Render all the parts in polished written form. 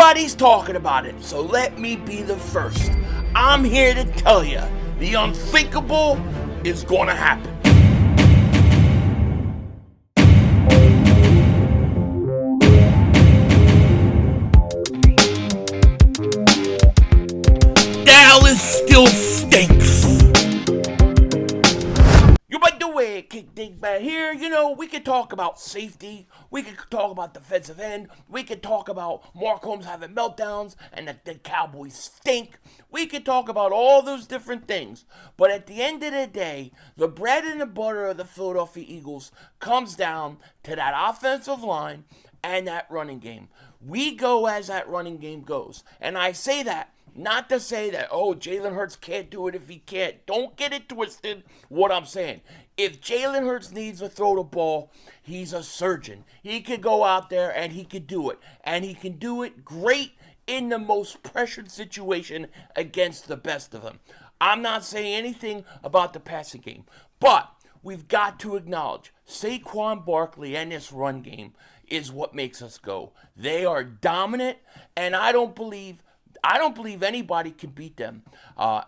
Nobody's talking about it, so let me be the first. I'm here to tell you, the unthinkable is gonna happen. Dallas still stinks. You might do it, kick Dingbat here. You know, we could talk about safety. We could talk about defensive end. We could talk about Mark Holmes having meltdowns and that the Cowboys stink. We could talk about all those different things. But at the end of the day, the bread and the butter of the Philadelphia Eagles comes down to that offensive line and that running game. We go as that running game goes. And I say that not to say that, oh, Jalen Hurts can't do it if he can't. Don't get it twisted, what I'm saying. If Jalen Hurts needs to throw the ball, he's a surgeon. He could go out there and he could do it. And he can do it great in the most pressured situation against the best of them. I'm not saying anything about the passing game. But we've got to acknowledge Saquon Barkley and this run game is what makes us go. They are dominant, and I don't believe anybody can beat them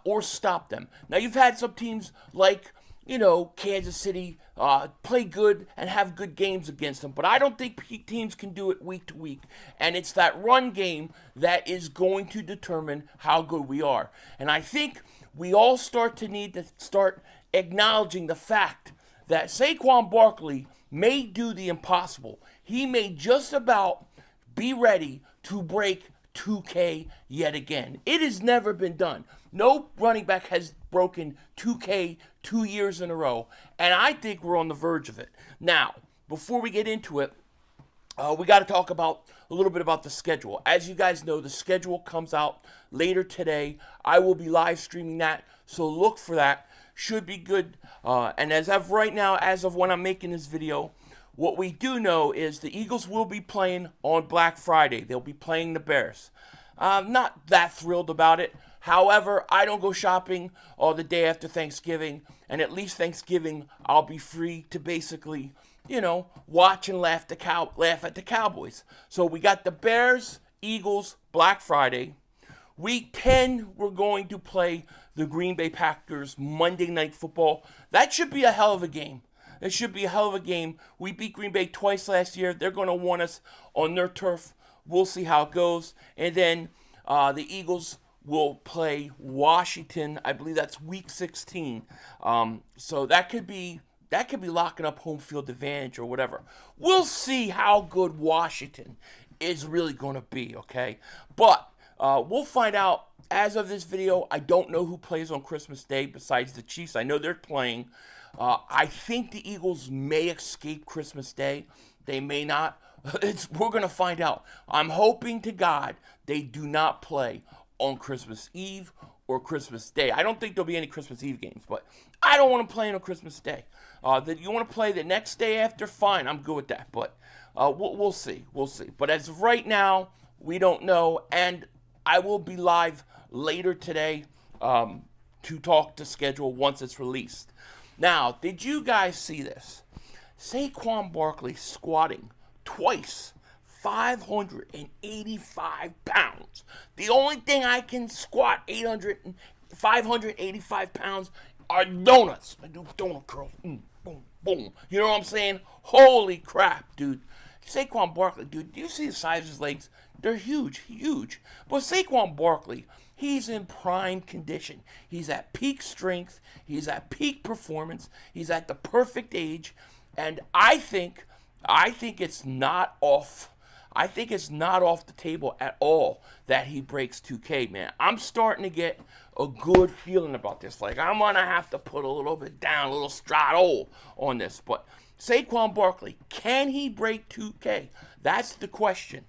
or stop them. Now, you've had some teams like, Kansas City play good and have good games against them, but I don't think teams can do it week to week. And it's that run game that is going to determine how good we are. And I think we all need to start acknowledging the fact that Saquon Barkley may do the impossible. He may just about be ready to break 2K yet again. It has never been done. No running back has broken 2K 2 years in a row, and I think we're on the verge of it. Now, before we get into it, we got to talk a little bit about the schedule. As you guys know, the schedule comes out later today. I will be live streaming that, so look for that. Should be good. And as of right now, as of when I'm making this video, what we do know is the Eagles will be playing on Black Friday. They'll be playing the Bears. I'm not that thrilled about it. However, I don't go shopping the day after Thanksgiving. And at least Thanksgiving, I'll be free to basically, watch and laugh at the Cowboys. So we got the Bears, Eagles, Black Friday. Week 10, we're going to play the Green Bay Packers Monday Night Football. That should be a hell of a game. It should be a hell of a game. We beat Green Bay twice last year. They're going to want us on their turf. We'll see how it goes. And then the Eagles will play Washington. I believe that's week 16. So that could be locking up home field advantage or whatever. We'll see how good Washington is really going to be, okay? But we'll find out. As of this video, I don't know who plays on Christmas Day besides the Chiefs. I know they're playing. I think the Eagles may escape Christmas Day. They may not. We're going to find out. I'm hoping to God they do not play on Christmas Eve or Christmas Day. I don't think there'll be any Christmas Eve games, but I don't want to play on Christmas Day. That you want to play the next day after, fine. I'm good with that, but we'll see. We'll see. But as of right now, we don't know, and I will be live later today to talk to schedule once it's released. Now, did you guys see this? Saquon Barkley squatting twice, 585 pounds. The only thing I can squat 585 pounds are donuts. I do donut curls. Boom, boom. You know what I'm saying? Holy crap, dude. Saquon Barkley, dude, do you see the size of his legs? They're huge. But Saquon Barkley, he's in prime condition. He's at peak strength. He's at peak performance. He's at the perfect age. And I think it's not off. I think it's not off the table at all that he breaks 2K, man. I'm starting to get a good feeling about this. Like, I'm going to have to put a little bit down, a little straddle on this. But Saquon Barkley, can he break 2K? That's the question.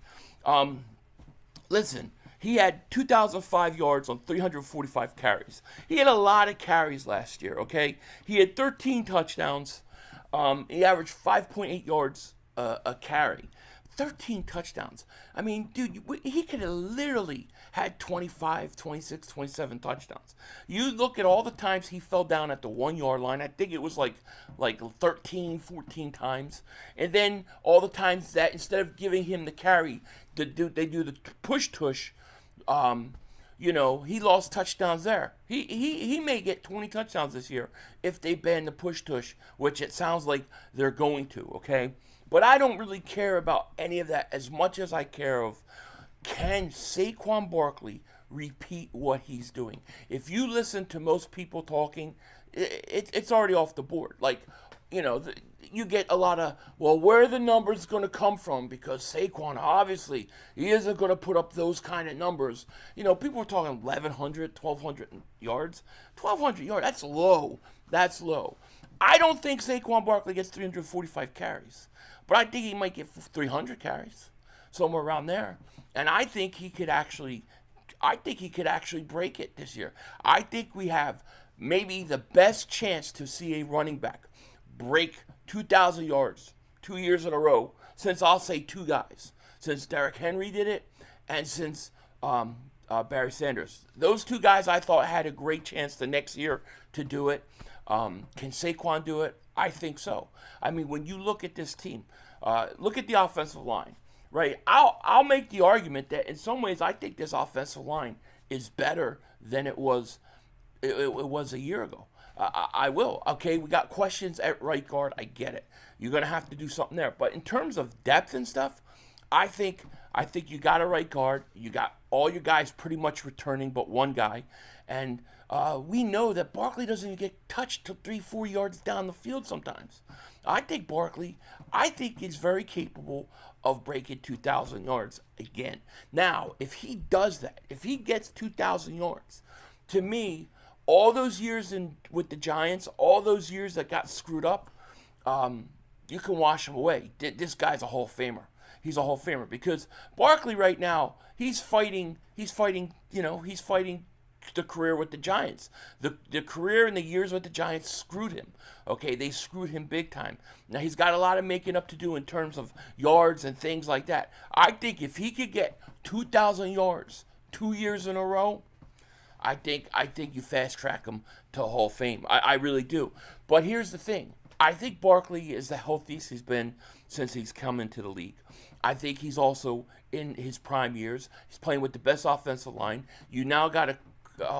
Listen, he had 2,005 yards on 345 carries. He had a lot of carries last year, okay? He had 13 touchdowns. He averaged 5.8 yards a carry. 13 touchdowns. I mean, dude, he could have literally had 25, 26, 27 touchdowns. You look at all the times he fell down at the 1 yard line. I think it was like 13, 14 times. And then all the times that instead of giving him the carry, they do the push-tush. He lost touchdowns there. He may get 20 touchdowns this year if they ban the push-tush, which it sounds like they're going to, okay? But I don't really care about any of that as much as I care of, can Saquon Barkley repeat what he's doing? If you listen to most people talking, it's already off the board. Like, you get a lot of, well, where are the numbers going to come from? Because Saquon, obviously, he isn't going to put up those kind of numbers. People are talking 1,100, 1,200 yards. 1,200 yards, that's low. That's low. I don't think Saquon Barkley gets 345 carries. But I think he might get 300 carries, somewhere around there. And I think he could actually break it this year. I think we have maybe the best chance to see a running back break 2,000 yards 2 years in a row since, I'll say, two guys. Since Derrick Henry did it and since Barry Sanders. Those two guys I thought had a great chance the next year to do it. Can Saquon do it? I think so. I mean, when you look at this team, look at the offensive line, right? I'll make the argument that in some ways I think this offensive line is better than it was a year ago. I will. Okay, we got questions at right guard. I get it. You're gonna have to do something there. But in terms of depth and stuff, I think you got a right guard. You got all your guys pretty much returning, but one guy, and we know that Barkley doesn't even get touched till 3-4 yards down the field sometimes. I think Barkley, is very capable of breaking 2,000 yards again. Now, if he does that, if he gets 2,000 yards, to me, all those years with the Giants, all those years that got screwed up, you can wash him away. This guy's a Hall of Famer. He's a Hall of Famer because Barkley right now, he's fighting the career with the Giants. The career and the years with the Giants screwed him. Okay, they screwed him big time. Now he's got a lot of making up to do in terms of yards and things like that. I think if he could get 2,000 yards 2 years in a row, I think you fast track him to Hall of Fame. I really do. But here's the thing. I think Barkley is the healthiest he's been since he's come into the league. I think he's also in his prime years. He's playing with the best offensive line. You now got a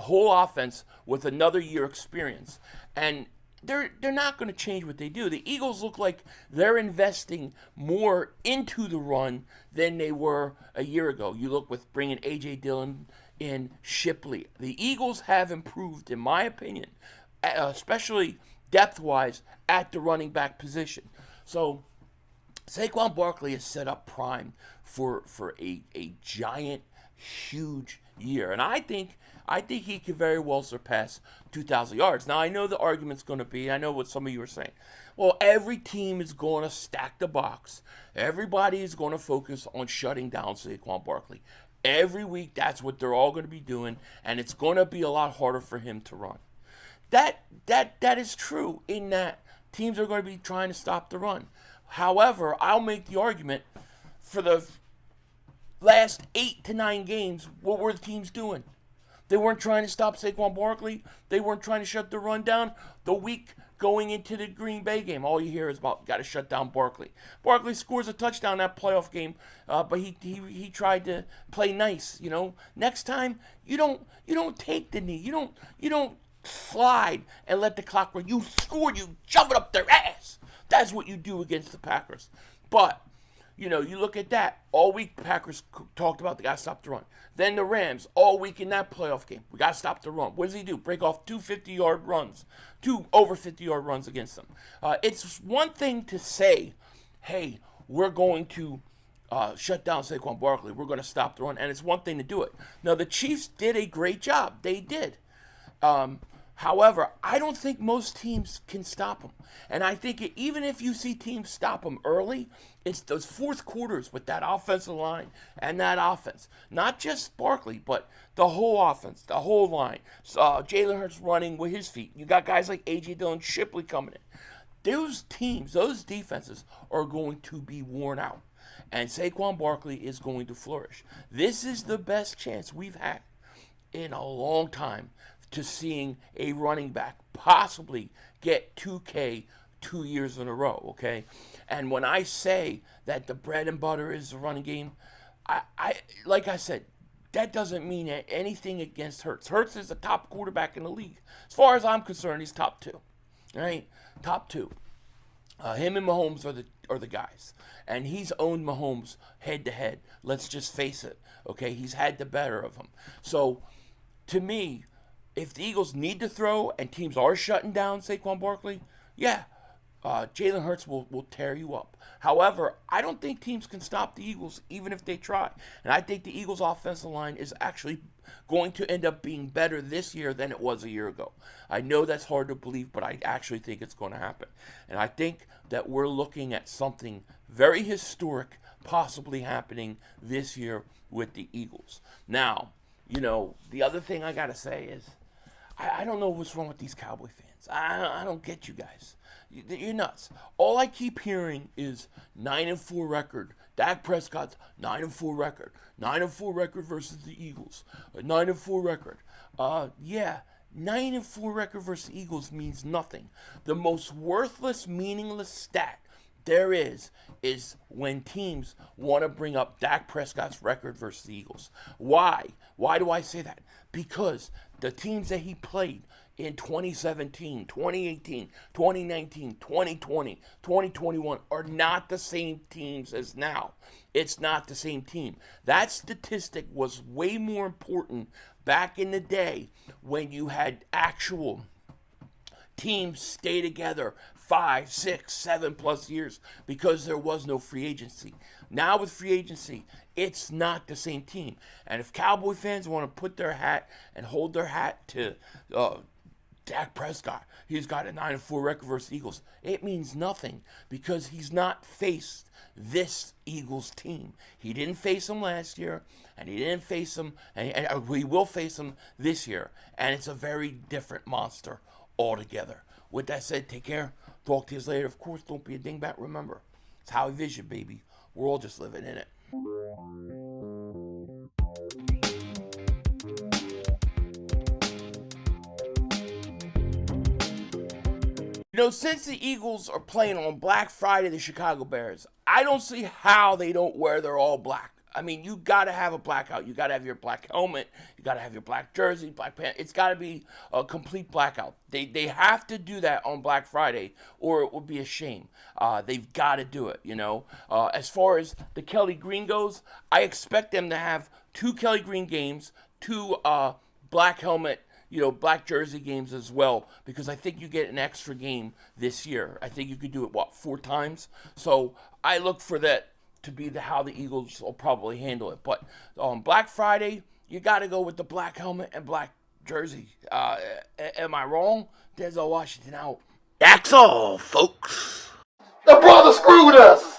whole offense with another year experience. And they're not going to change what they do. The Eagles look like they're investing more into the run than they were a year ago. You look with bringing A.J. Dillon in, Shipley. The Eagles have improved, in my opinion, especially depth-wise at the running back position. So Saquon Barkley is set up prime for a giant, huge year. And I think he could very well surpass 2,000 yards. Now, I know the argument's going to be, I know what some of you are saying. Well, every team is going to stack the box. Everybody is going to focus on shutting down Saquon Barkley. Every week, that's what they're all going to be doing, and it's going to be a lot harder for him to run. That is true in that teams are going to be trying to stop the run. However, I'll make the argument for the last 8 to 9 games, what were the teams doing? They weren't trying to stop Saquon Barkley. They weren't trying to shut the run down. The week going into the Green Bay game, all you hear is about got to shut down Barkley. Barkley scores a touchdown that playoff game, but he tried to play nice. Next time you don't take the knee. You don't slide and let the clock run. You score. You shove it up their ass. That's what you do against the Packers. But you look at that. All week, Packers talked about they got to stop the run. Then the Rams, all week in that playoff game, we got to stop the run. What does he do? Break off 2 50-yard runs, 2 over 50-yard runs against them. It's one thing to say, hey, we're going to shut down Saquon Barkley. We're going to stop the run. And it's one thing to do it. Now, the Chiefs did a great job. They did. However, I don't think most teams can stop him. And I think even if you see teams stop him early, it's those fourth quarters with that offensive line and that offense. Not just Barkley, but the whole offense, the whole line. Jalen Hurts running with his feet. You got guys like A.J. Dillon, Shipley coming in. Those teams, those defenses are going to be worn out. and Saquon Barkley is going to flourish. This is the best chance we've had in a long time to seeing a running back possibly get 2K 2 years in a row, okay? And when I say that the bread and butter is the running game, I like I said, that doesn't mean anything against Hurts. Hurts is the top quarterback in the league. As far as I'm concerned, he's top 2, right? Top 2. Him and Mahomes are the guys, and he's owned Mahomes head to head. Let's just face it, okay? He's had the better of him. So, to me, if the Eagles need to throw and teams are shutting down Saquon Barkley, yeah, Jalen Hurts will tear you up. However, I don't think teams can stop the Eagles even if they try. And I think the Eagles' offensive line is actually going to end up being better this year than it was a year ago. I know that's hard to believe, but I actually think it's going to happen. And I think that we're looking at something very historic possibly happening this year with the Eagles. Now, the other thing I got to say is I don't know what's wrong with these Cowboy fans. I don't get you guys. You're nuts. All I keep hearing is 9-4 record. Dak Prescott's 9-4 record. 9-4 record versus the Eagles. 9-4 record. 9-4 record versus the Eagles means nothing. The most worthless, meaningless stat there is when teams want to bring up Dak Prescott's record versus the Eagles. Why? Why do I say that? Because the teams that he played in 2017, 2018, 2019, 2020, 2021 are not the same teams as now. It's not the same team. That statistic was way more important back in the day when you had actual teams stay together 5, 6, 7+ years because there was no free agency. Now with free agency, it's not the same team. And if Cowboy fans want to put their hat and hold their hat to Dak Prescott, he's got a 9-4 record versus Eagles, it means nothing because he's not faced this Eagles team. He didn't face them last year, and he didn't face them, and we will face them this year. And it's a very different monster altogether. With that said, take care. Talk to you later. Of course, don't be a dingbat. Remember, it's how we vision, baby. We're all just living in it. Since the Eagles are playing on Black Friday, the Chicago Bears, I don't see how they don't wear their all black. I mean, you got to have a blackout. You got to have your black helmet. You got to have your black jersey, black pants. It's got to be a complete blackout. They have to do that on Black Friday, or it would be a shame. They've got to do it, As far as the Kelly Green goes, I expect them to have 2 Kelly Green games, 2 black helmet, black jersey games as well, because I think you get an extra game this year. I think you could do it, 4 times? So I look for that to be how the Eagles will probably handle it. But on Black Friday, you got to go with the black helmet and black jersey. Am I wrong? Denzel Washington out. That's all, folks. The brother screwed us.